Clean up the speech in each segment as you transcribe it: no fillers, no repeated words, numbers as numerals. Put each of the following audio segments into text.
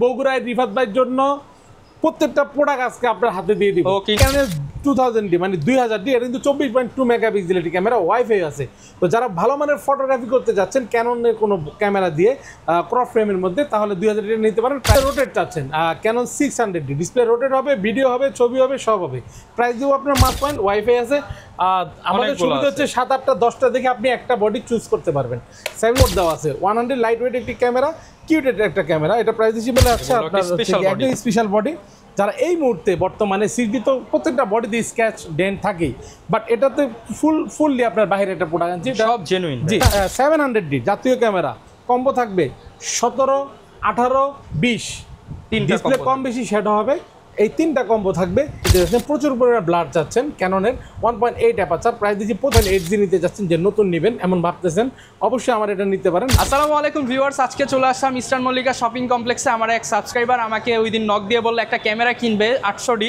বগুড়ায় রিফাত ভাইয়ের জন্য প্রত্যেকটা প্রোডাক্ট আজকে আপনার হাতে দিয়ে দিব। ক্যানন 2000D মানে 2000D, এটা কিন্তু 24.2 মেগাপিক্সেলের ক্যামেরা, ওয়াইফাই আছে। তো যারা ভালো মানের ফটোগ্রাফি করতে যাচ্ছেন ক্যাননের কোনো ক্যামেরা দিয়ে ক্রপ ফ্রেমের মধ্যে, তাহলে 2000D নিতে পারেন। রোটেট চাচ্ছেন ক্যানন 600D, ডিসপ্লে রোটেট হবে, ভিডিও হবে, ছবি হবে, সব হবে। প্রাইস দিব আপনার মাস পয়েন্ট, ওয়াইফাই আছে। আমাদের সুবিধা হচ্ছে 7, 8টা 10টা দেখে আপনি একটা বডি চুজ করতে পারবেন। 7 মোড দেওয়া আছে, 100 লাইট ওয়েট একটি ক্যামেরা, কিউটেড একটা ক্যামেরা। এটা প্রাইস হিসেবে আছে আপনার একদম স্পেশাল বডি। যারা এই মুহূর্তে বর্তমানে সিডি তো প্রত্যেকটা বডিতে স্ক্র্যাচ ডেন্ট থাকেই, বাট এটাতে ফুললি আপনার বাইরে একটা প্রোডাক্ট আনছি, সব জেনুইন। জি 700D জাতীয় ক্যামেরা, কম্বো থাকবে 17, 18, 20, ডিসপ্লে কম বেশি সেটা হবে। এই 3টা কম্বো থাকবে। প্রচুর পরিমাণে ব্লার চাচ্ছেন ক্যাননের 1.8 অ্যাপারচার, প্রাইস দিচ্ছি 8G নিতে যাচ্ছেন, যে নতুন নেবেন এমন ভাবতেছেন, অবশ্যই আমার এটা নিতে পারেন। আসসালামু আলাইকুম ভিউয়ার্স, আজকে চলে আসলাম ইস্টার্ন মল্লিকা শপিং কমপ্লেক্সে। আমার এক সাবস্ক্রাইবার আমাকে ওই দিন নক দিয়ে বললো একটা ক্যামেরা কিনবে 800D।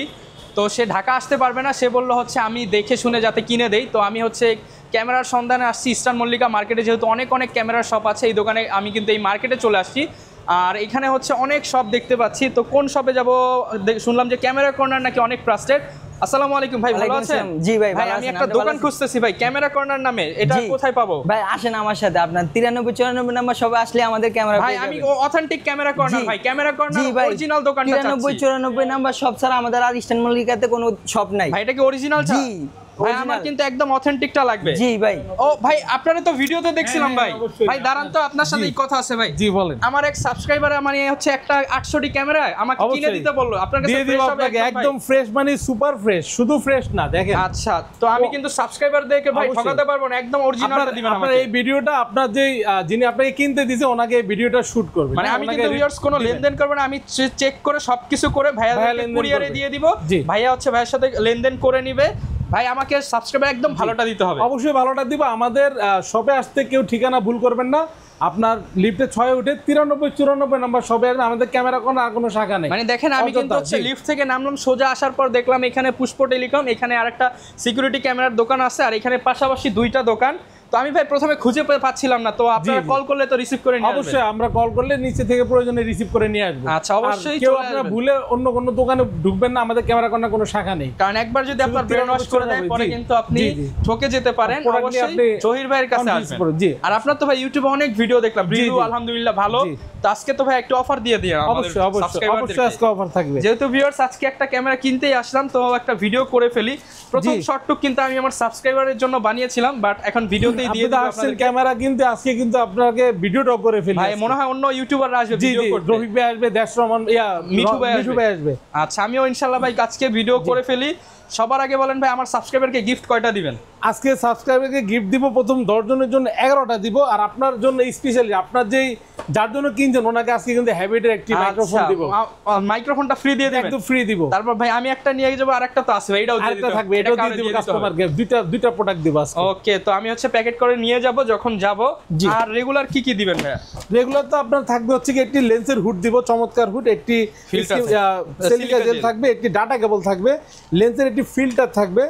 তো সে ঢাকা আসতে পারবে না, সে বললো হচ্ছে আমি দেখে শুনে যাতে কিনে দেই। তো আমি হচ্ছে ক্যামেরার সন্ধানে আসছি ইস্টার্ন মল্লিকা মার্কেটে, যেহেতু অনেক ক্যামেরার শপ আছে এই দোকানে, আমি কিন্তু এই মার্কেটে চলে আসছি। আর এখানে হচ্ছে অনেক শপ দেখতে পাচ্ছি, তো কোন শপে যাব? শুনলাম যে ক্যামেরা কর্নার নাকি অনেক ট্রাস্টেড। আসসালামু আলাইকুম ভাই, ভালো আছেন? জি ভাই, ভাই আমি একটা দোকান খুঁজতেছি ভাই, ক্যামেরা কর্নার নামে, এটা কোথায় পাবো? ভাই আসেন আমার সাথে, আপনার 93-94 নাম্বার সবে আসলে আমাদের ক্যামেরা ভাই আমি অথেন্টিক ক্যামেরা কর্নার ভাই, ক্যামেরা কর্নার অরিজিনাল দোকানটা চাচ্ছি। 93-94 নাম্বার শপ ছাড়া আমাদের আর ইস্টার্ন মল্লিকাতে কোনো শপ নাই ভাই। এটা কি অরিজিনাল? জি ভাই, আমার কিন্তু একদম অথেন্টিকটা লাগবে। জি ভাই। ও ভাই আপনারা তো ভিডিওতে দেখছিলাম ভাই। ভাই দাঁড়ান তো, আপনার সাথে কথা আছে ভাই। জি বলেন। আমার এক সাবস্ক্রাইবার মানে হচ্ছে একটা 800D ক্যামেরা আমাকে কিনে দিতে বললো, আপনার কাছে ফ্রেশ হবে একদম ফ্রেশ, মানে সুপার ফ্রেশ, শুধু ফ্রেশ না দেখেন। আচ্ছা, তো আমি কিন্তু সাবস্ক্রাইবার দেখে ভাই ঠকাতে পারবো না, একদম অরিজিনালটা দিবেন আমাকে। এই ভিডিওটা আপনার যিনি আপনাকে কিনতে দিয়েছে ওনাকে এই ভিডিওটা শুট করবেন, মানে আমি কিন্তু ভিউয়ার্স কোনো লেনদেন করব না, আমি চেক করে সবকিছু করে ভাইয়া কুরিয়ারে দিয়ে দিব। ভাইয়া হচ্ছে ভাইয়ের সাথে লেনদেন করে নিবে। ভাই আমাকে সাবস্ক্রাইবার একদম ভালোটা দিতে হবে। অবশ্যই ভালোটা দিব। আমাদের শপে আসতে কেউ ঠিকানা ভুল করবেন না। আপনার লিফটে 6 উঠে 93-94 নাম্বার শপে আসবেন। আমাদের ক্যামেরা আর কোনো শাখা নেই। মানে দেখেন আমি কিন্তু হচ্ছে লিফট থেকে নামলাম, সোজা আসার পর দেখলাম এখানে পুষ্প টেলিকম, এখানে আরেকটা সিকিউরিটি ক্যামেরার দোকান আছে, আর এখানে পাশাপাশি 2টা দোকান। তো আমি ভাই প্রথমে খুঁজে পাচ্ছিলাম না, তো আপনারা কল করলে তো রিসিভ করে নিয়ে আসবেন। অবশ্যই আমরা কল করলে নিচে থেকে প্রয়োজনে রিসিভ করে নিয়ে আসব। আচ্ছা অবশ্যই। কেউ আপনারা ভুলে অন্য কোনো দোকানে ঢুকবেন না, আমাদের ক্যামেরা কোনো শাখা নেই। কারণ একবার যদি আপনার ব্রেন ওয়াশ করে দেয় পরে কিন্তু আপনি ঠকে যেতে পারেন। অবশ্যই জহির ভাইয়ের কাছে আসবেন। আর আপনার তো ভাই ইউটিউবে অনেক ভিডিও দেখলাম, রিভিউ আলহামদুলিল্লাহ ভালো। তো আজকে তো ভাই একটু অফার দিয়ে দিন আমাদের সাবস্ক্রাইবারদের। আজকে অফার থাকবে। যেহেতু ভিউয়ার্স আজকে একটা ক্যামেরা কিনতেই আসলাম, তো একটা ভিডিও করে ফেলি। প্রথম শটটুক কিন্তু আমি আমার সাবস্ক্রাইবারের জন্য বানিয়েছিলাম, বাট এখন ভিডিওতেই দিয়ে দিই আপনাদের ক্যামেরা কিনতে। আজকে কিন্তু আপনাকে ভিডিওটাও করে ফেলি ভাই, মনে হয় অন্য ইউটিউবাররা আসবে ভিডিও করতে। রফিক ভাই আসবে, দেশ রহমান, মিঠু ভাই আসবে। আচ্ছা আমিও ইনশাআল্লাহ ভাই আজকে ভিডিও করে ফেলি। সবার আগে বলেন ভাই আমার সাবস্ক্রাইবারকে গিফট কয়টা দিবেন? আজকে সাবস্ক্রাইবারকে গিফট দিব প্রথম 10 জনের জন্য 11টা দিব, আর আপনার জন্য স্পেশালি আপনার যার জন্য কিনছেন ওনাকে আজকে কিন্তু হ্যাবিটের একটি মাইক্রোফোন দিব। মাইক্রোফোনটা ফ্রি দিয়ে দিবেন? একদম ফ্রি দিব। তারপর ভাই আমি একটা নিয়ে যাব, আরেকটা তো আছে ভাই, এটাও দিয়ে দিতে থাকবে, এটাও দিয়ে দিব কাস্টমারকে। দুইটা প্রোডাক্ট দিব আজকে। ওকে, তো আমি হচ্ছে প্যাকেট করে নিয়ে যাব যখন যাব। আর রেগুলার কি দিবেন ভাই? রেগুলার তো আপনার থাকবে হচ্ছে কি একটি লেন্সের হুড দিব, চমৎকার হুড, একটি সিলিকা জেল থাকবে, একটি ডাটা কেবল থাকবে, লেন্সের একটি ফিল্টার থাকবে,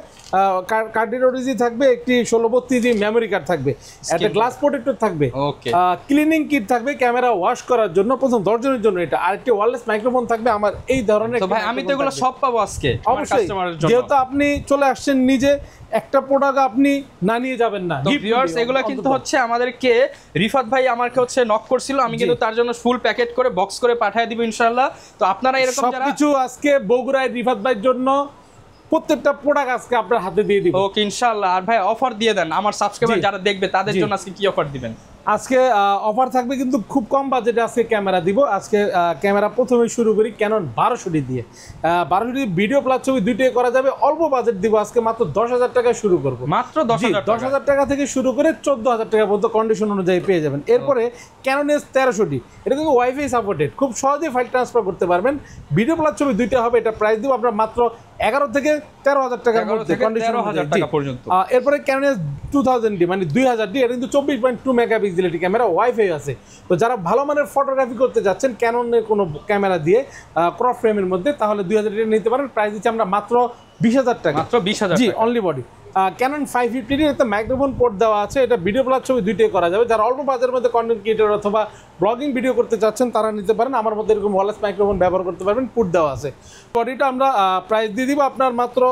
কার্ডিওলজি থাকবে, একটি 1632 মেমোরি কার্ড থাকবে, একটা গ্লাস প্রোটেক্টর থাকবে, ক্লিনিং কিট থাকবে ক্যামেরা ওয়াশ করার জন্য প্রথম 10 জনের জন্য এটা, আর একটি ওয়্যারলেস মাইক্রোফোন থাকবে আমার এই ধরনের। তো ভাই আমি তো এগুলো সব পাবো আজকে আমার কাস্টমারের জন্য, যেহেতু আপনি চলে আসছেন নিজে, একটা প্রোডাক্ট আপনি না নিয়ে যাবেন না। ভিউয়ার্স এগুলো কিন্তু হচ্ছে আমাদেরকে রিফাত ভাই আমাকে হচ্ছে নক করছিল, আমি কিন্তু তার জন্য ফুল প্যাকেট করে বক্স করে পাঠিয়ে দিব ইনশাআল্লাহ। তো আপনারা এরকম যারা সবকিছু আজকে বগুড়ায় রিফাত ভাইয়ের জন্য প্রত্যেকটা প্রোডাক্ট আজকে আপনার হাতে দিয়ে দিব। ওকে ইনশাআল্লাহ। আর ভাই অফার দিয়ে দেন আমার সাবস্ক্রাইবার যারা দেখবে তাদের জন্য আজকে কি অফার দিবেন? আজকে অফার থাকবে কিন্তু খুব কম বাজেটে আজকে ক্যামেরা দিব। আজকে ক্যামেরা প্রথমে শুরু করি ক্যানন 1200D দিয়ে। 1200D ভিডিও প্লাস ছবি দুইটাই করা যাবে। অল্প বাজেট দিব আজকে, মাত্র 10,000 টাকায় শুরু করব। মাত্র 10,000 টাকা থেকে শুরু করে 14,000 টাকা পর্যন্ত কন্ডিশন অনুযায়ী পেয়ে যাবেন। এরপরে ক্যানন S1300D, এটা কিন্তু ওয়াইফাই সাপোর্টেড, খুব সহজেই ফাইল ট্রান্সফার করতে পারবেন। ভিডিও প্লাস ছবি দুইটা হবে। এটা প্রাইস দিব আপনার মাত্র 11 থেকে 13,000 টাকার মধ্যে কন্ডিশন পর্যন্ত। এরপরে ক্যানন S2000D মানে 2000D, এটা কিন্তু 24.2 মেগাপিক্সেলের ক্যামেরা, ওয়াইফাই আছে। তো যারা ভালো মানের ফটোগ্রাফি করতে যাচ্ছেন ক্যাননের কোনো ক্যামেরা দিয়ে ক্রপ ফ্রেমের মধ্যে, তাহলে 2000D নিতে পারেন। প্রাইস দিচ্ছি আমরা মাত্র 20,000 টাকা। মাত্র 20,000 জি, অনলি বডি। ক্যানন 550 এর একটা মাইক্রোফোন পোর্ট দেওয়া আছে, এটা ভিডিও প্লাস ছবি দুইটাই করা যাবে। যারা অল্প বাজেটের মধ্যে কন্টেন্ট ক্রিয়েটর অথবা ব্লগিং ভিডিও করতে চাচ্ছেন তারা নিতে পারেন। আমার মধ্যে এরকম ওয়্যারলেস মাইক্রোফোন ব্যবহার করতে পারবেন, পোর্ট দেওয়া আছে। বডিটা আমরা প্রাইস দিয়ে দিব আপনার মাত্র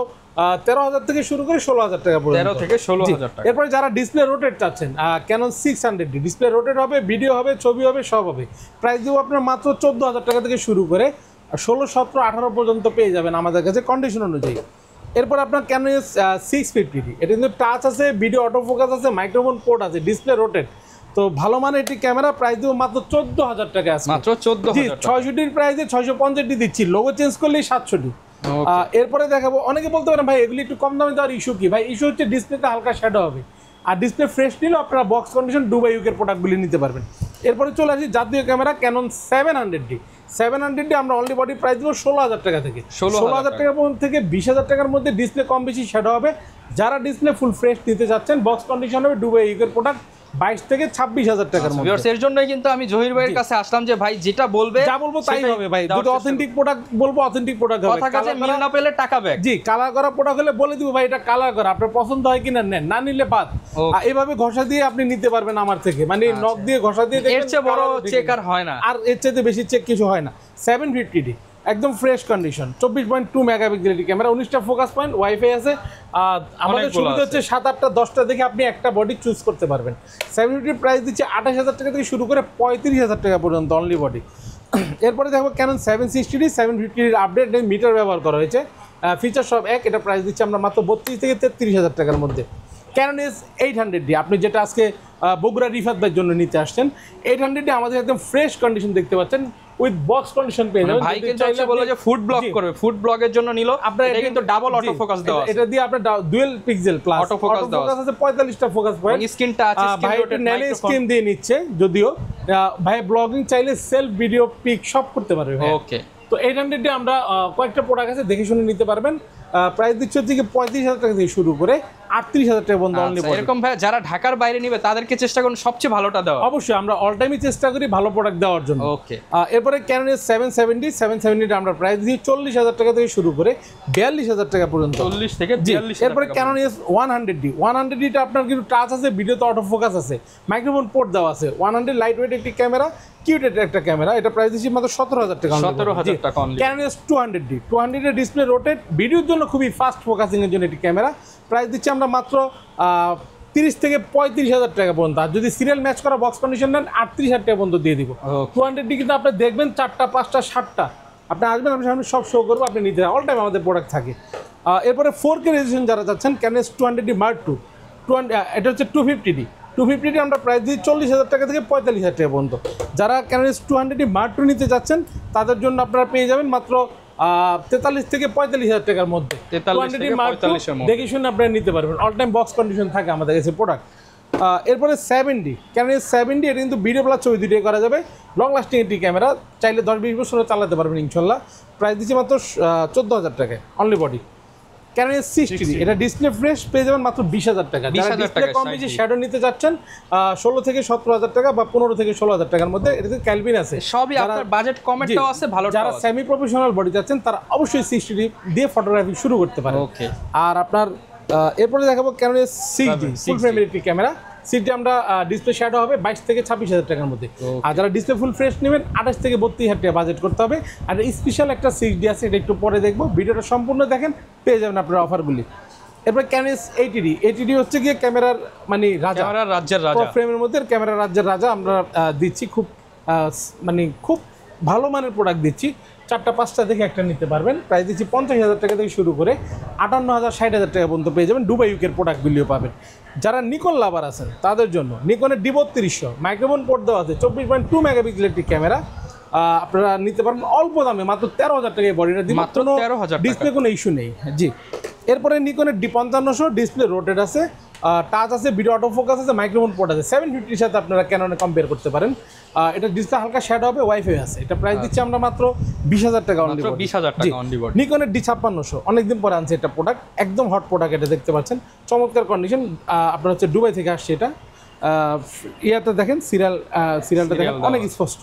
13,000 থেকে শুরু করে 16,000 টাকা পর্যন্ত। 13 থেকে 16,000 টাকা। এরপরে যারা ডিসপ্লে রোটেট চাচ্ছেন, ক্যানন 600D ডিসপ্লে রোটেট হবে, ভিডিও হবে, ছবি হবে, সব হবে। প্রাইস দিব আপনার মাত্র 14,000 টাকা থেকে শুরু করে 16, 17, 18 পর্যন্ত পেয়ে যাবেন আমাদের কাছে কন্ডিশন অনুযায়ী। এরপর আপনার ক্যানন 650D, এটা কিন্তু টাচ আছে, ভিডিও অটো ফোকাস আছে, মাইক্রোফোন পোর্ট আছে, ডিসপ্লে রোটেট। তো ভালো মানের এটি ক্যামেরা, প্রাইস দিব মাত্র 14,000 টাকা আছে। মাত্র 14,000 টাকা। 600Dর প্রাইসে 650D দিচ্ছি, লোগো চেঞ্জ করলেই 700D। এরপরে দেখাবো, অনেকে বলতে পারেন ভাই এগুলি একটু কম দামে দেওয়ার ইস্যু কি? ভাই ইস্যু হচ্ছে ডিসপ্লেতে হালকা শ্যাডো হবে, আর ডিসপ্লে ফ্রেশ নিলে আপনারা বক্স কন্ডিশন দুবাই ইউকের প্রোডাক্টগুলি নিতে পারবেন। এরপরে চলে আসি জাতীয় ক্যামেরা ক্যানন 700D। 700D আমরা অনলি বডি প্রাইস দেবো 16,000 টাকা থেকে। 16,000 টাকা থেকে 20,000 টাকার মধ্যে ডিসপ্লে কম বেশি শ্যাডো হবে। যারা ডিসপ্লে ফুল ফ্রেশ নিতে যাচ্ছেন, বক্স কন্ডিশন হবে, দুবাই ইউকের প্রোডাক্ট, 22 থেকে 26,000 টাকার মধ্যে। ভিউয়ার্স, এর জন্যই কিন্তু আমি জহির ভাইয়ের কাছে আসলাম যে ভাই যেটা বলবে যা বলবো তাই হবে ভাই। দুটো অথেন্টিক প্রোডাক্ট বলবো, অথেন্টিক প্রোডাক্ট হবে। কথা কাছে মিল না পেলে টাকা ব্যাক। জি, কালার করা প্রোডাক্ট হলে বলে দিব ভাই এটা কালার করা, আপনার পছন্দ হয় কিনা নেন, না নিলে বাদ। এইভাবে ঘষা দিয়ে আপনি নিতে পারবেন আমার থেকে, মানে নখ দিয়ে ঘষা দিয়ে এর চেয়ে বড় চেক আর হয় না, আর এর চেয়ে বেশি চেক কিছু হয় না। 750D একদম ফ্রেশ কন্ডিশন, 24.2 মেগাপিক্সেল ক্যামেরা, 19টা ফোকাস পয়েন্ট, ওয়াইফাই আছে। আমাদের সুবিধা হচ্ছে 7, 8টা 10টা দেখে আপনি একটা বডি চুজ করতে পারবেন। 750 প্রাইস দিচ্ছে 28,000 টাকা থেকে শুরু করে 35,000 টাকা পর্যন্ত অনলি বডি। এরপরে দেখবো ক্যানন 760D 750 আপডেট মিটার ব্যবহার করা হয়েছে, ফিচার সব এক। এটা প্রাইস দিচ্ছে আমরা মাত্র 32 থেকে 33,000 টাকার মধ্যে। ক্যানন S800D, আপনি যেটা আজকে বগুড়া রিফাত ভাইয়ের জন্য নিতে আসছেন, 800D আমাদের একদম ফ্রেশ কন্ডিশন দেখতে পাচ্ছেন, উইথ বক্স কন্ডিশন পেয়ে যাবেন। ভাই কিন্তু হচ্ছে বলে যে ফুড ব্লগ করবে, ফুড ব্লগের জন্য নিলো আপনার। এটা কিন্তু ডাবল অটো ফোকাস দেওয়া আছে, এটা দিয়ে আপনার dual pixel plus auto focus আছে, 45টা ফোকাস পয়েন্ট, স্ক্রিন টাচ, ভাই এটা ন্যানো স্ক্রিন দিয়ে নিচ্ছে। যদিও ভাই ব্লগিং চাইলে সেলফ ভিডিও পিক সব করতে পারবে। ওকে, তো 800D আমরা কয়েকটা প্রোডাক্ট আছে, দেখে শুনে নিতে পারবেন। প্রাইস দিচ্ছে হচ্ছে 35,000 টাকা থেকে শুরু করে 38,000 টাকা পর্যন্ত অনলি। এরকম ভাই যারা ঢাকার বাইরে নিবে তাদেরকে চেষ্টা করুন সবচেয়ে ভালোটা দেওয়া। অবশ্যই আমরা অল টাইমই চেষ্টা করি ভালো প্রোডাক্ট দেওয়ার জন্য। ওকে, এরপরে ক্যানন 770 আমরা প্রাইস দিই 40,000 টাকা থেকে শুরু করে 42,000 টাকা পর্যন্ত। 40 থেকে 42। এরপরে ক্যানন S100D টা আপনার কিন্তু টাচ আছে, ভিডিওতে অটো ফোকাস আছে, মাইক্রোফোন পোর্ট দেওয়া আছে। 100 লাইট ওয়েট একটি ক্যামেরা, কিউট একটা ক্যামেরা, এটা প্রাইস দিচ্ছি মাত্র 17,000 টাকা। 17,000 টাকা only. Canon S200D 200 display rotate, ভিডিওর জন্য খুবই ফাস্ট ফোকাসিং এর জন্য একটি ক্যামেরা, প্রাইস দিচ্ছি আমরা মাত্র 30 থেকে 35,000 টাকা পর্যন্ত। আর যদি সিরিয়াল ম্যাচ করা বক্স কন্ডিশন নেন 38,000 টাকা পর্যন্ত দিয়ে দিব। 200D কিন্তু আপনি দেখবেন 4টা 5টা 7টা, আপনি আসবেন, আমি সামনে সব শো করবো, আপনি নিতে অল টাইম আমাদের প্রোডাক্ট থাকে। এরপরে 4K রেজলিউশন যারা চাচ্ছেন, ক্যানন S200D Mark II, এটা হচ্ছে 250D আমরা প্রাইস দিই 40,000 টাকা থেকে 45,000 টাকা পর্যন্ত। যারা ক্যানন S200D Mark II নিতে চাচ্ছেন তাদের জন্য আপনারা পেয়ে যাবেন মাত্র 43 থেকে 45,000 টাকার মধ্যে। 43 থেকে 45 এর মধ্যে দেখে শুনে আপনারা নিতে পারবেন, অল টাইম বক্স কন্ডিশন থাকে আমাদের কাছে প্রোডাক্ট। এরপরে 7D ক্যানন S7D, এটা কিন্তু ভিডিও প্লাস ছবি দুটোই করা যাবে, লং লাস্টিং একটি ক্যামেরা, চাইলে 10-20 বছর চালাতে পারবেন ইনশাল্লাহ। প্রাইস দিচ্ছি মাত্র 14,000 টাকায় অনলি বডি। ক্যানন S60, এটা ডিসপ্লে ফ্রেশ পেয়ে যাবেন মাত্র 20,000 টাকা। যারা ডিসপ্লে কম বেশি শ্যাডো নিতে যাচ্ছেন 16 থেকে 17,000 টাকা বা 15 থেকে 16,000 টাকার মধ্যে। এটাতে ক্যালভিন আছে, সবই আপনার বাজেট কমেন্টও আছে ভালো। যারা সেমি প্রফেশনাল বডি যাচ্ছেন তারা অবশ্যই 60D দিয়ে ফটোগ্রাফি শুরু করতে পারেন। ওকে, আর আপনার এরপরে দেখাবো ক্যানন S6D ফুল ফ্রেম একটি ক্যামেরা। সিটি আমরা ডিসপ্লে শ্যাডো হবে 22 থেকে 26,000 টাকার মধ্যে। আর যারা ডিসপ্লে ফুল ফ্রেশ নেবেন 28 থেকে 32,000 টাকা বাজেট করতে হবে। আর স্পেশাল একটা 6D আছে, এটা একটু পরে দেখবো, ভিডিওটা সম্পূর্ণ দেখেন, পেয়ে যাবেন আপনার অফারগুলি। এরপর ক্যানন S80D হচ্ছে গিয়ে ক্যামেরার মানে রাজা, ক্যামেরার রাজ্যের রাজা, ফ্রেমের মধ্যে ক্যামেরার রাজ্যের রাজা আমরা দিচ্ছি। খুব মানে খুব ভালো মানের প্রোডাক্ট দিচ্ছি, 4টা 5টা দেখে একটা নিতে পারবেন। প্রাইস দিচ্ছি 50,000 টাকা থেকে শুরু করে 58,000 60,000 টাকা পর্যন্ত পেয়ে যাবেন। দুবাই ইউকের প্রোডাক্টগুলিও পাবেন। যারা নিকন লাভার আছেন তাদের জন্য নিকনের D3200 মাইক্রোফোন পোর্ট দেওয়া আছে, 24.2 মেগাপিক্সেল একটি ক্যামেরা, আপনারা নিতে পারবেন অল্প দামে মাত্র 13,000 টাকায় বডিটা দিব, মাত্র 13,000 ডিসপ্লে কোনো ইস্যু নেই। জি, এরপরে নিকনের D5500 ডিসপ্লে রোটেট আছে, টাচ আছে, ভিডিও অটো ফোকাস আছে, মাইক্রোফোন পোর্ট আছে। 750 সাথে আপনারা ক্যাননে কম্পেয়ার করতে পারেন। এটা ডিসপ্লে হালকা শ্যাডো হবে, ওয়াইফাই আছে। এটা প্রাইস দিচ্ছি আমরা মাত্র 20,000 টাকা অনলি। 20,000 টাকা অনলি বডি। নিকনের D5600 অনেকদিন পরে আনছে এটা প্রোডাক্ট, একদম হট প্রোডাক্ট, এটা দেখতে পাচ্ছেন, চমৎকার কন্ডিশন। আপনার হচ্ছে দুবাই থেকে আসছে এটা। ইয়াতে দেখেন সিরিয়ালটা দেখেন অনেক স্পষ্ট,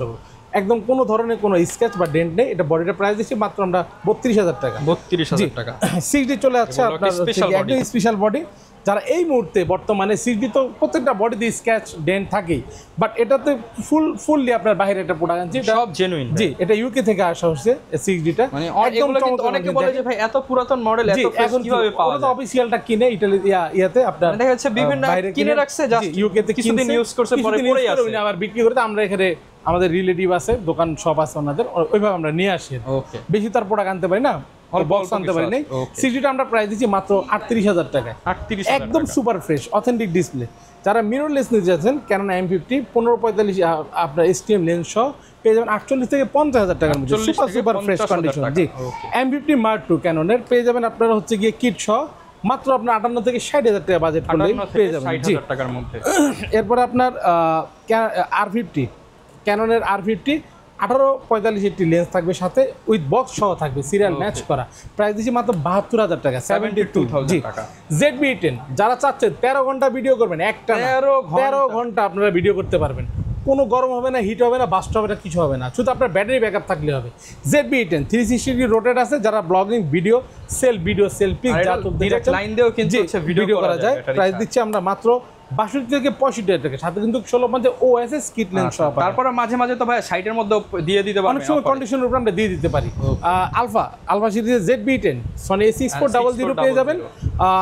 একদম কোনো ধরনের কোনো স্ক্র্যাচ বা ডেন্ট নেই। এটা বডিটা প্রাইস দিচ্ছি মাত্র আমরা 32,000 টাকা। 32,000 টাকা। 6D চলে যাচ্ছে আপনার একদম স্পেশাল বডি। যারা এই মুহূর্তে বর্তমানে 6D তো প্রত্যেকটা বডিতে স্ক্র্যাচ ডেন্ট থাকেই, বাট এটাতে ফুললি আপনার বাইরে একটা প্রোডাক্ট আনছি, সব জেনুইন। জি, এটা ইউকে থেকে আসা হচ্ছে 6Dটা। মানে এগুলো কিন্তু অনেকে বলে যে ভাই এত পুরাতন মডেল এত ফ্রেশ কিভাবে পাওয়া যায়? ওটা তো অফিশিয়ালটা কিনে ইতালি ইয়াতে আপনার দেখা যাচ্ছে বিভিন্ন কিনে রাখছে, জাস্ট ইউকে তে কিছুদিন ইউজ করছে পরে পরেই আছে, আবার বিক্রি করে। আমরা এখানে আমাদের রিলেটিভ আছে, দোকান সব আছে ওনাদের, ওইভাবে আমরা নিয়ে আসি। ওকে, বেশি তার প্রোডাক্ট আনতে পারি না, বক্স আনতে পারি নাই। 6Dটা আমরা প্রাইস দিচ্ছি মাত্র 38,000 টাকায়। 38,000 একদম সুপার ফ্রেশ অথেন্টিক ডিসপ্লে। যারা মিররলেস নিতে যাচ্ছেন ক্যানন M50 1545 আপনার STM লেন্স সহ পেয়ে যাবেন 48 থেকে 50,000 টাকার মধ্যে, সুপার ফ্রেশ কন্ডিশন। জি, M50 Mark II ক্যাননের পেয়ে যাবেন আপনারা হচ্ছে গিয়ে কিট সহ মাত্র আপনার 58 থেকে 60,000 টাকা বাজেট করলে পেয়ে যাবেন। জি, 60,000 টাকার মধ্যে। এরপর আপনার R50 ক্যাননের R50 1845 একটি লেন্স থাকবে সাথে, উইথ বক্স সহ থাকবে, সিরিয়াল ম্যাচ করা। প্রাইস দিচ্ছি মাত্র 72,000 টাকা, 72,000 টাকা। ZB-10 যারা চাচ্ছেন 13 ঘন্টা ভিডিও করবেন, একটা 13 ঘন্টা আপনারা ভিডিও করতে পারবেন, কোনো গরম হবে না, হিট হবে না, বাস্ট হবে না, কিছু হবে না, শুধু আপনার ব্যাটারি ব্যাকআপ থাকলে হবে। ZB-10 360 ডিগ্রি রোটেট আছে, যারা ব্লগিং ভিডিও সেলফি যা তুলতে ডাইরেক্ট লাইন দিয়েও কিন্তু ভিডিও করা যায়। প্রাইস দিচ্ছি আমরা মাত্র 62 থেকে 65,000 টাকা, সাথে কিন্তু 1650 OSS কিট লেন্স সহ। তারপরে মাঝে মাঝে তো ভাই সাইডের মধ্যে দিয়ে দিতে পারি, অনেক সময় কন্ডিশনের উপর আমরা দিয়ে দিতে পারি। আলফা সিরিজের ZB-10 Sony A6400 পেয়ে যাবেন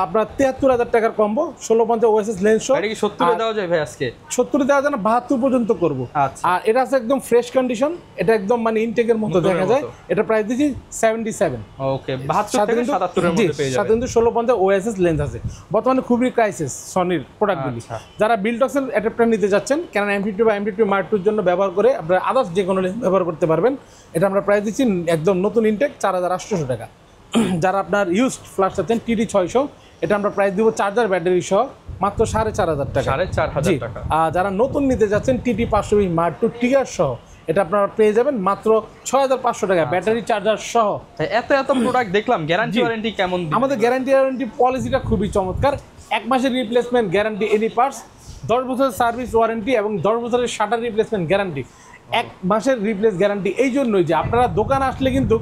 আপনার 73,000 টাকার কম্বো, 1650 OSS লেন্স সহ। এটা কি 70 দেওয়া যায় ভাই? আজকে 70 দেওয়া যায় না, 72 পর্যন্ত করব। আর এটা আছে একদম ফ্রেশ কন্ডিশন, এটা একদম মানে ইনটেকের মতো দেখা যায়। এটা প্রাইস দিচ্ছি 77। ওকে, 72 থেকে 77 এর মধ্যে পেয়ে যাবেন। সাথে কিন্তু 1650 OSS লেন্স আছে। বর্তমানে খুবই ক্রাইসিস সনির প্রোডাক্টগুলি। যারা বিল্টক্সের অ্যাডাপ্টার নিতে যাচ্ছেন ক্যানন M50 বা M50 Mark II জন্য ব্যবহার করে আপনারা আদার্স যে কোনো লেন্স ব্যবহার করতে পারবেন। এটা আমরা প্রাইস দিচ্ছি একদম নতুন ইনটেক 4800 টাকা। যারা আপনার ইউজড ফ্ল্যাশ চাচ্ছেন TD600, এটা আমরা প্রাইস দিব চার্জার ব্যাটারি সহ মাত্র 4,500 টাকা। 4,500 টাকা। আর যারা নতুন নিতে যাচ্ছেন TT520 Mark II ট্রিগার সহ, এটা আপনারা পেয়ে যাবেন মাত্র 6,500 টাকা, ব্যাটারি চার্জার সহ। এত প্রোডাক্ট দেখলাম, গ্যারান্টি ওয়ারেন্টি কেমন? আমাদের গ্যারান্টি পলিসিটা খুবই চমৎকার। 1 মাসের রিপ্লেসমেন্ট গ্যারান্টি এনি পার্টস, 10 বছরের সার্ভিস ওয়ারেন্টি এবং 10 বছরের শাটার রিপ্লেসমেন্ট গ্যারান্টি। 1 মাসের রিপ্লেস গ্যারান্টি এই জন্যই যে আপনারা দোকান আসলে কিন্তু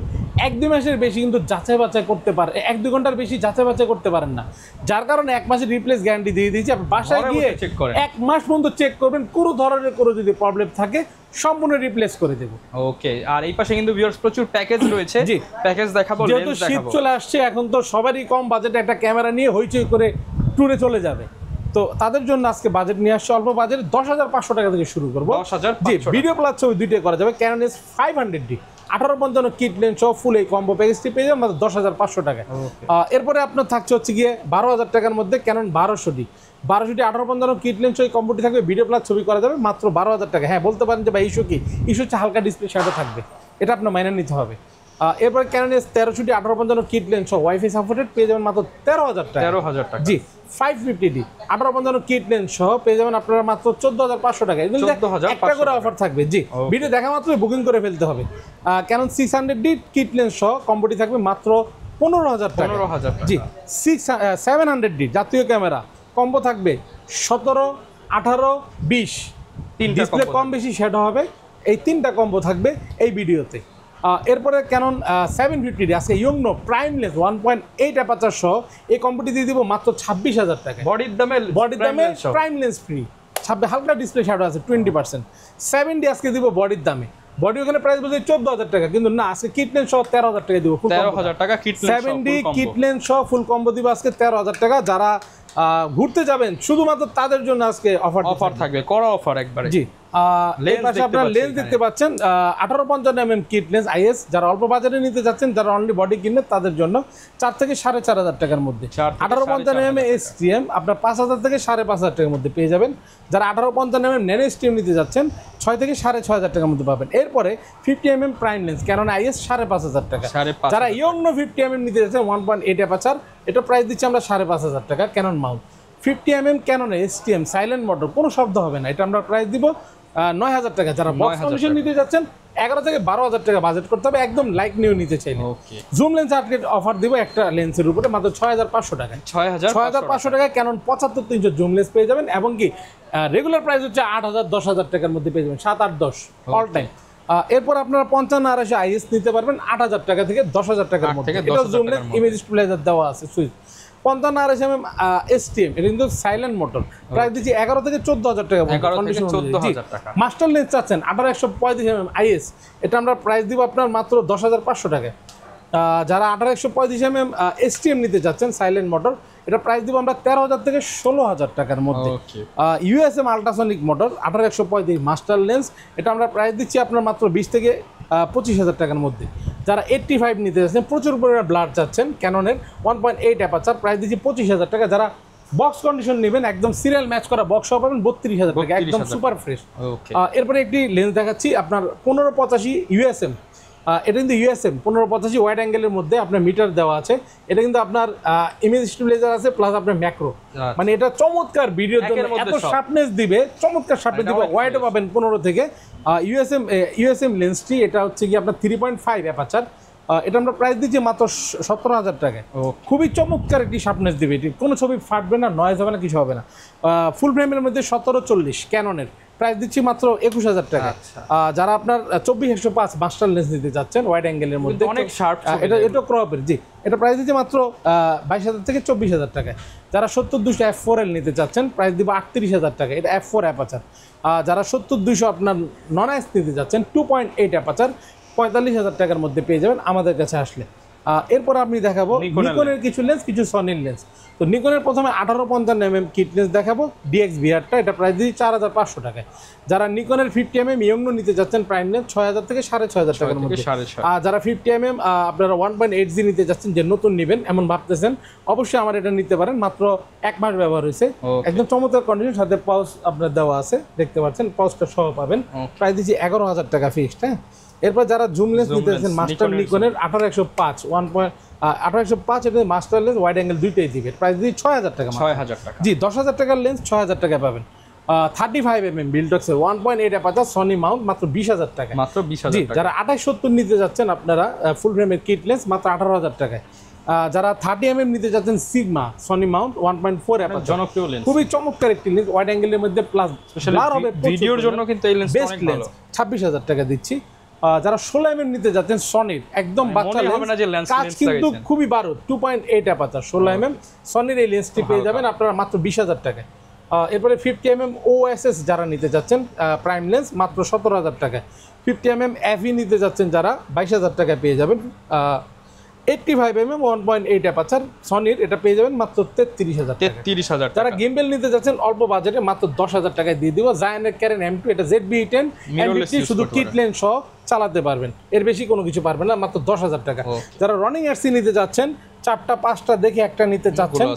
1-2 মাসের বেশি কিন্তু যাচাই বাছাই করতে পারেন, 1-2 ঘন্টার বেশি যাচাই বাছাই করতে পারেন না, যার কারণে 1 মাসের রিপ্লেস গ্যারান্টি দিয়ে দিয়েছি। আপনি বাসায় গিয়ে 1 মাস পর্যন্ত চেক করবেন, কোনো ধরনের কোনো যদি প্রবলেম থাকে সম্পূর্ণ রিপ্লেস করে দেব। ওকে, আর এই পাশে কিন্তু ভিউয়ার্স প্রচুর প্যাকেজ রয়েছে, জি প্যাকেজ দেখাবো। যেহেতু শীত চলে আসছে, এখন তো সবারই কম বাজেটে একটা ক্যামেরা নিয়ে হইচই করে ট্যুরে চলে যাবে, তো তাদের জন্য আজকে বাজেট নিয়ে আসছে অল্প বাজেট 10,500 টাকা থেকে শুরু করবো। 10,500 ভিডিও প্লাস ছবি দুইটাই করা যাবে। ক্যানন S500D 1850 কিট লেন্স সহ ফুল এই কম্বো প্যাকেজটি পেয়ে যাবেন মাত্র 10,500 টাকায়। এরপরে আপনার থাকছে হচ্ছে গিয়ে 12,000 টাকার মধ্যে ক্যানন 1200D 1850 কিট লেন্স ওই কম্বোটি থাকবে, ভিডিও প্লাস ছবি করা যাবে মাত্র 12,000 টাকা। হ্যাঁ, বলতে পারেন যে ভাই ইস্যু কি? ইস্যু হচ্ছে হালকা ডিসপ্লে শ্যাডো থাকবে, এটা আপনার মাইনে নিতে হবে। এরপরে ক্যানন S1300D 1850 কিট লেন্স সহ ওয়াইফাই সাপোর্টেড পেয়ে যাবেন মাত্র 13,000 টাকা। 13,000 টাকা। জি, 550D 1850 কিট লেন্স সহ পেয়ে যাবেন আপনারা মাত্র 14,500 টাকা। এগুলো একটা করে অফার থাকবে। জি, ভিডিও দেখা মাত্রই বুকিং করে ফেলতে হবে। ক্যানন 600D কিট লেন্স সহ কম্বোটি থাকবে মাত্র 15,000 টাকা। 15,000 টাকা। জি, 700D জাতীয় ক্যামেরা কম্বো থাকবে 17, 18, 20 ডিসপ্লে কম বেশি সেটা হবে। এই 3টা কম্বো থাকবে এই ভিডিওতে। এরপরে ক্যানন 750D আজকে ইয়ংনো প্রাইমলেস 1.8 অ্যাপারচার সহ এই কম্বোটি দিয়ে দিব মাত্র 26,000 টাকা। বডির দামে প্রাইমলেস ফ্রি, হালকা ডিসপ্লে শ্যাডো আছে 20%। 7D আজকে দিব বডির দামে, বডি ওখানে প্রাইস বলছে 14,000 টাকা, কিন্তু না, আজকে কিট লেন্স সহ 13,000 টাকা দিব। 13,000 টাকা kit lens 7D kit lens সহ ফুল কম্বো দিব আজকে 13,000 টাকা। যারা ঘুরতে যাবেন শুধুমাত্র তাদের জন্য আজকে অফার থাকবে, কড়া অফার একবারে। জি, আপনারা লেন্স দেখতে পাচ্ছেন 1850mm কিট লেন্স IS, যারা অল্প বাজারে নিতে যাচ্ছেন, যারা অনলি বডি কিনবেন তাদের জন্য 4 থেকে 4,500 টাকার মধ্যে। 1850mm STM আপনার 5,000 থেকে 5,500 টাকার মধ্যে পেয়ে যাবেন। যারা 1850mm ন্যানো STM নিতে যাচ্ছেন 6 থেকে 6,500 টাকার মধ্যে পাবেন। এরপরে 50mm prime lens Canon IS 5,500 টাকা। যারা ইয়ংনো 50mm নিতে যাচ্ছেন 1.8 অ্যাপারচার, এটা প্রাইস দিচ্ছি আমরা 5,500 টাকা। Canon mount 50mm Canon STM silent motor, কোনো শব্দ হবে না, এটা আমরা প্রাইস দিব 9,000 টাকা। যারা বক্স কন্ডিশন নিতে যাচ্ছেন 11 থেকে 12,000 টাকা বাজেট করতে হবে, একদম লাইক নিউ নিতে চাইলে। জুম লেন্স আপডেট অফার দিব একটা লেন্সের উপরে মাত্র 6,500 টাকায়। 6,500 টাকায় ক্যানন 75-300 জুম লেন্স পেয়ে যাবেন, এবং কি রেগুলার প্রাইস হচ্ছে 8,000 10,000 টাকার মধ্যে পেয়ে যাবেন, 7, 8, 10 অল টাইম। এরপর আপনারা 55 আইএস নিতে পারবেন 8,000 টাকা থেকে 10,000 টাকার মধ্যে। এটা জুম লেন্স ইমেজ স্টেবিলাইজার দেওয়া আছে সুইচ। 55 mm STM, এটা কিন্তু সাইলেন্ট মোটর, প্রায় দিচ্ছি 11 থেকে 14,000 টাকা। 14,000 টাকা। মাস্টার লেন্স চাচ্ছেন 18-135 mm IS, এটা আমরা প্রাইস দিব আপনার মাত্র 10,500 টাকায়। যারা 18-135 mm STM নিতে চাচ্ছেন সাইলেন্ট মোটর, এটা প্রাইস দিব আমরা 13,000 থেকে 16,000 টাকার মধ্যে। USM ultrasonic motor 18-135 master lens, এটা আমরা প্রাইস দিচ্ছি আপনার মাত্র 20 থেকে 25,000 টাকার মধ্যে। যারা 85 নিতে চাচ্ছেন, প্রচুর পরিমাণে ব্লাড চাচ্ছেন, ক্যাননের 1.8 অ্যাপারচার, প্রাইস দিচ্ছি 25,000 টাকা। যারা বক্স কন্ডিশন নেবেন, একদম সিরিয়াল ম্যাচ করা বক্স সহ পাবেন 32,000 টাকা, একদম সুপার ফ্রেশ। এরপরে একটি লেন্স দেখাচ্ছি আপনার 1585 USM, এটা কিন্তু USM 1585 ওয়াইড অ্যাঙ্গেলের মধ্যে আপনার মিটার দেওয়া আছে। এটা কিন্তু আপনার ইমেজ স্টেবিলাইজার আছে প্লাস আপনার ম্যাক্রো, মানে এটা চমৎকার ভিডিওর জন্য এত শার্পনেস দিবে, চমৎকার শার্পনেস দিবে। ওয়াইডও পাবেন 15 থেকে। USM লেন্সটি এটা হচ্ছে কি আপনার 3.5 অ্যাপারচার, এটা আমরা প্রাইস দিচ্ছি মাত্র 17,000 টাকায়। খুবই চমৎকার একটি শার্পনেস দিবে, এটি কোনো ছবি ফাটবে না, নয়েজ হবে না, কিছু হবে না। ফুল ফ্রেমের মধ্যে 1740 ক্যাননের, প্রাইস দিচ্ছি মাত্র 21,000 টাকা। যারা আপনার 24-105 মাস্টার লেন্স নিতে যাচ্ছেন ওয়াইড অ্যাঙ্গেলের মধ্যে, অনেক শার্প, এটা ক্রপের, জি, এটা প্রাইস দিচ্ছি মাত্র 22,000 থেকে 24,000 টাকায়। যারা 70-200 F4L নিতে চাচ্ছেন, প্রাইস দিব 38,000 টাকা, এটা F4 অ্যাপারচার। যারা 70-200 আপনার নন আইস নিতে যাচ্ছেন 2.8 অ্যাপারচার, 45,000 টাকার মধ্যে পেয়ে যাবেন আমাদের কাছে আসলে। এরপর আপনি দেখাবো নিকনের কিছু লেন্স, কিছু সনির লেন্স। তো নিকনের প্রথমে 18-55 mm কিট লেন্স দেখাবো, DX VR-টা, এটা প্রাইস দিচ্ছি 4,500 টাকায়। যারা নিকনের 50 mm ইয়ংনো নিতে যাচ্ছেন প্রাইম লেন্স 6,000 থেকে 6,500 টাকার মধ্যে। যারা 50 mm আপনারা 1.8G নিতে যাচ্ছেন, যে নতুন নেবেন এমন ভাবতেছেন, অবশ্যই আমার এটা নিতে পারেন। মাত্র 1 মাস ব্যবহার হয়েছে, একদম চমৎকার কন্ডিশন, সাথে পাউচ আপনার দেওয়া আছে, দেখতে পাচ্ছেন, পাউচটা সহ পাবেন। প্রাইস দিচ্ছি 11,000 টাকা ফিক্সড। হ্যাঁ, এরপর যারা জুম লেন্স নিতে যাচ্ছেন, মাস্টার নিকনের 18-105 এটা মাস্টার লেন্স ওয়াইড অ্যাঙ্গেল দুইটাই দিবে, প্রাইস দিচ্ছি 6,000 টাকা। 6,000 টাকা, জি, 10,000 টাকার লেন্স 6,000 টাকায় পাবেন। 35 mm বিল্ডক্সের 1.8 অ্যাপারচার সনি মাউন্ট, মাত্র 20,000 টাকা। মাত্র 20,000 জি, টাকা। যারা 28-70 নিতে যাচ্ছেন আপনারা ফুল ফ্রেমের কিট লেন্স, মাত্র 18,000 টাকায়। যারা 30 mm নিতে যাচ্ছেন সিগমা সনি মাউন্ট 1.4 অ্যাপারচার, জনপ্রিয় লেন্স, খুবই চমৎকার একটি লেন্স ওয়াইড অ্যাঙ্গেলের মধ্যে, প্লাস ব্লার হবে ভিডিওর জন্য কিন্তু এই লেন্স বেস্ট লেন্স, 26,000 টাকা দিচ্ছি। যারা 16 mm নিতে যাচ্ছেন সনির, একদম বাচ্চা লেন্স, কাজ কিন্তু খুবই বারো, 2.8 অ্যাপারচার 16 mm সনির এই লেন্সটি পেয়ে যাবেন আপনারা মাত্র 20,000 টাকায়। এরপরে 50 mm OSS যারা নিতে যাচ্ছেন প্রাইম লেন্স, মাত্র 17,000 টাকায়। 50 mm FE নিতে যাচ্ছেন যারা 22,000 টাকায় পেয়ে যাবেন। 85 mm 1.8 অ্যাপারচার সনির, এটা পেয়ে যাবেন মাত্র 33,000 টাকা। 33,000 টাকা। যারা গিম্বেল নিতে যাচ্ছেন অল্প বাজেটে, মাত্র 10,000 টাকায় দিয়ে দিব। জায়ানের ক্যারেন M2, এটা ZB-10 শুধু কিট লেন্স সহ চালাতে পারবেন, এর বেশি কোনো কিছু পারবেন না, মাত্র 10,000 টাকা। যারা রানিং RC নিতে যাচ্ছেন, 4টা-5টা দেখে একটা নিতে চাচ্ছেন,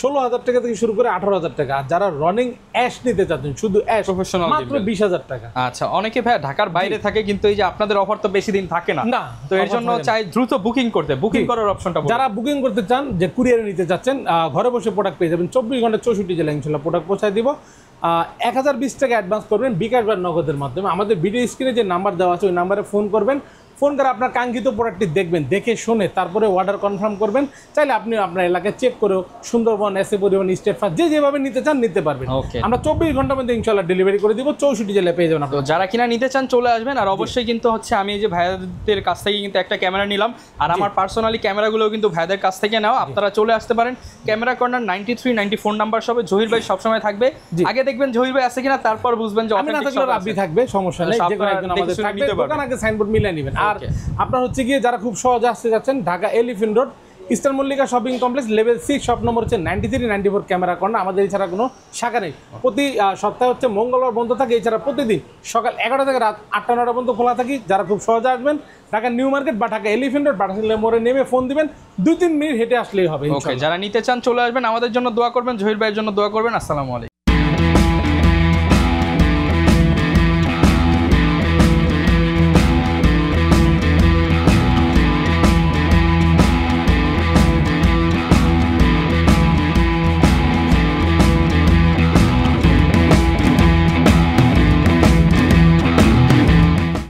16,000 টাকা থেকে শুরু করে 18,000 টাকা। আর যারা রানিং অ্যাশ নিতে চাচ্ছেন, শুধু অ্যাশ, প্রফেশনাল, মাত্র 20,000 টাকা। আচ্ছা, অনেকে ভাই ঢাকার বাইরে থাকে, কিন্তু এই যে আপনাদের অফার তো বেশি দিন থাকে না, তো এর জন্য চাই দ্রুত বুকিং করতে, বুকিং করার অপশনটা বলুন। যারা বুকিং করতে চান, যে কুরিয়ারে নিতে যাচ্ছেন, ঘরে বসে প্রোডাক্ট পেয়ে যাবেন 24 ঘন্টা 64 জেলা ইনশাআল্লাহ প্রোডাক্ট পৌঁছায় দিব। 1020 টাকা অ্যাডভান্স করবেন বিকাশ বা নগদের মাধ্যমে। আমাদের ভিডিও স্ক্রিনে যে নাম্বার দেওয়া আছে ওই নাম্বারে ফোন করবেন, ফোন করে আপনার কাঙ্ক্ষিত প্রোডাক্টটি দেখবেন, দেখে শুনে তারপরে অর্ডার কনফার্ম করবেন। চাইলে আপনি আপনার এলাকায় চেক করেও সুন্দরবন, এসএ পরিবহন, স্টেট ফার্স্ট, যেভাবে নিতে চান নিতে পারবেন। আমরা 24 ঘন্টার মধ্যে ইনশাআল্লাহ ডেলিভারি করে দিব, 64 জেলায় পেয়ে যাবেন আপনারা। যারা কিনা নিতে চান চলে আসবেন। আর অবশ্যই কিন্তু হচ্ছে আমি এই যে ভাইয়াদের কাছ থেকে কিন্তু একটা ক্যামেরা নিলাম, আর আমার পার্সোনালি ক্যামেরাগুলোও কিন্তু ভাইয়াদের কাছ থেকে নেওয়া। আপনারা চলে আসতে পারেন ক্যামেরা কর্নার 93-94 নাম্বার সবে। জহির ভাই সবসময় থাকবে, আগে দেখবেন জহির ভাই আছে কিনা, তারপর বুঝবেন যে আপনি থাকবে, সমস্যা নেই, যে কোনো একজন আমাদের থাকবে, দোকান আগে সাইনবোর্ড মিলিয়ে নেবেন। আর আপনার হচ্ছে গিয়ে যারা খুব সহজে আসতে যাচ্ছেন, Dhaka elephant road eastern Mallika shopping complex level 6 shop number হচ্ছে 93-94 ক্যামেরা কর্নার। আমাদের এছাড়া কোনো শাখা নেই। প্রতি সপ্তাহে হচ্ছে মঙ্গলবার বন্ধ থাকে, এছাড়া প্রতিদিন সকাল 11টা থেকে রাত 8টা-9টা পর্যন্ত খোলা থাকি। যারা খুব সহজে আসবেন, ঢাকা নিউ মার্কেট বা ঢাকা এলিফ্যান্ট রোড বাটাসিলা মোড়ে নেমে ফোন দিবেন, 2-3 মিনিট হেঁটে আসলেই হবে। যারা নিতে চান চলে আসবেন, আমাদের জন্য দোয়া করবেন, জহির ভাইয়ের জন্য দোয়া করবেন। আসসালামু আলাইকুম।